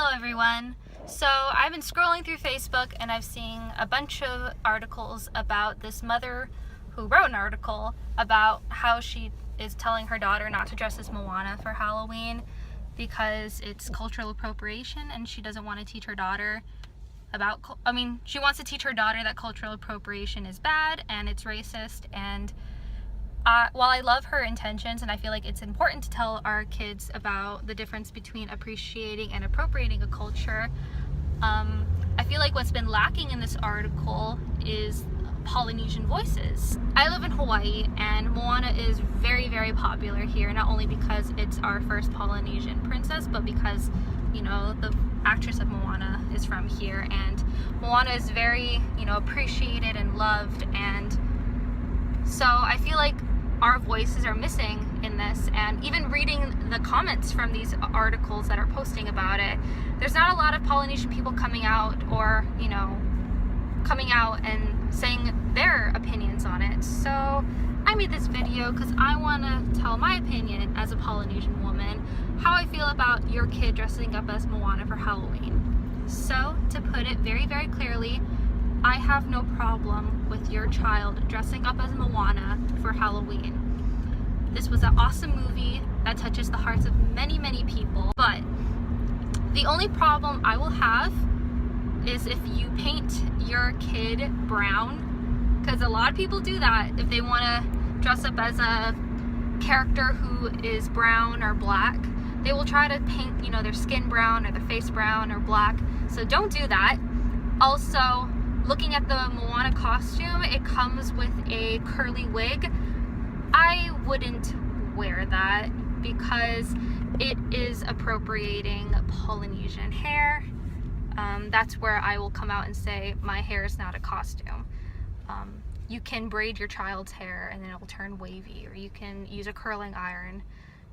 Hello everyone. So I've been scrolling through Facebook and I've seen a bunch of articles about this mother who wrote an article about how she is telling her daughter not to dress as Moana for Halloween because it's cultural appropriation, and she doesn't want to teach her daughter about, she wants to teach her daughter that cultural appropriation is bad and it's racist. And while I love her intentions and I feel like it's important to tell our kids about the difference between appreciating and appropriating a culture, I feel like what's been lacking in this article is Polynesian voices. I live in Hawaii and Moana is very, very popular here, not only because it's our first Polynesian princess, but because, you know, the actress of Moana is from here, and Moana is very, appreciated and loved. And so I feel like our voices are missing in this, and even reading the comments from these articles that are posting about it, there's not a lot of Polynesian people coming out or, coming out and saying their opinions on it. So I made this video because I want to tell my opinion as a Polynesian woman, how I feel about your kid dressing up as Moana for Halloween. So to put it very, very clearly, I have no problem with your child dressing up as Moana for Halloween. This was an awesome movie that touches the hearts of many, many people, but the only problem I will have is if you paint your kid brown, because a lot of people do that if they want to dress up as a character who is brown or black. They will try to paint, their skin brown or their face brown or black, so don't do that. Also, looking at the Moana costume, it comes with a curly wig. I wouldn't wear that because it is appropriating Polynesian hair. That's where I will come out and say my hair is not a costume. You can braid your child's hair and then it will turn wavy, or you can use a curling iron.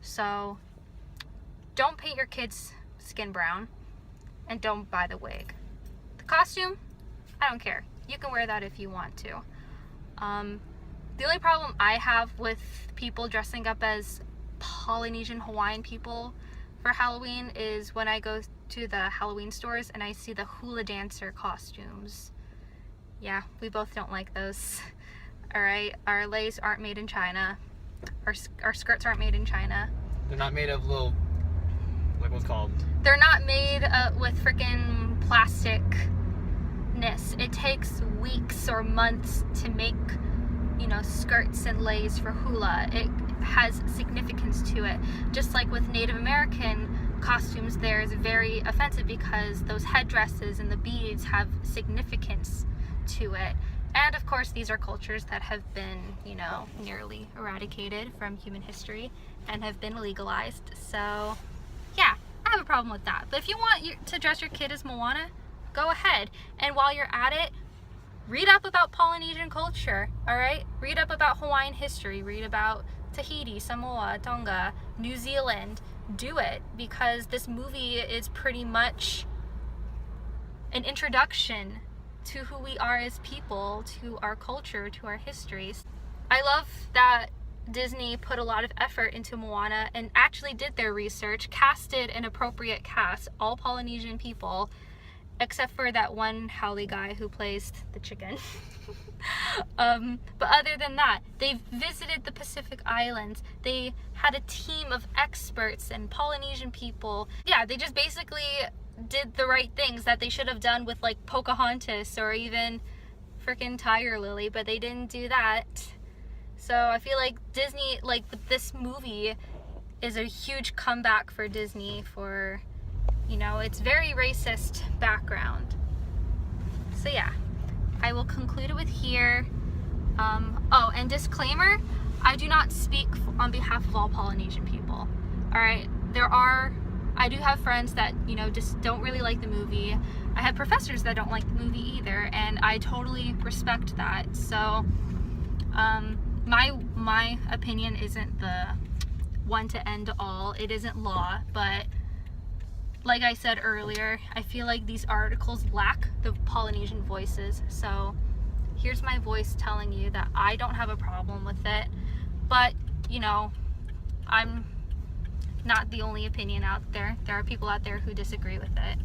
So don't paint your kid's skin brown and don't buy the wig. The costume, I don't care. You can wear that if you want to. The only problem I have with people dressing up as Polynesian Hawaiian people for Halloween is when I go to the Halloween stores and I see the hula dancer costumes. Yeah, we both don't like those. Alright, our leis aren't made in China. Our skirts aren't made in China. They're not made of little, like what's called? They're not made with freaking plastic. It takes weeks or months to make, skirts and leis for hula. It has significance to it. Just like with Native American costumes, there's very offensive because those headdresses and the beads have significance to it. And of course, these are cultures that have been, nearly eradicated from human history and have been legalized. So yeah, I have a problem with that. But if you want to dress your kid as Moana, go ahead. And while you're at it, read up about Polynesian culture, all right? Read up about Hawaiian history. Read about Tahiti, Samoa, Tonga, New Zealand. Do it, because this movie is pretty much an introduction to who we are as people, to our culture, to our histories. I love that Disney put a lot of effort into Moana and actually did their research, casted an appropriate cast, all Polynesian people, except for that one haole guy who plays the chicken. But other than that, they visited the Pacific Islands. They had a team of experts and Polynesian people. Yeah, they just basically did the right things that they should have done with like Pocahontas or even freaking Tiger Lily, but they didn't do that. So I feel like Disney, this movie is a huge comeback for Disney for, it's very racist background. So yeah, I will conclude it with here. Oh, and disclaimer, I do not speak on behalf of all Polynesian people. Alright, I do have friends that, just don't really like the movie. I have professors that don't like the movie either, and I totally respect that. So, my opinion isn't the one to end all. It isn't law, but like I said earlier, I feel like these articles lack the Polynesian voices. So here's my voice telling you that I don't have a problem with it, but I'm not the only opinion out there. There are people out there who disagree with it.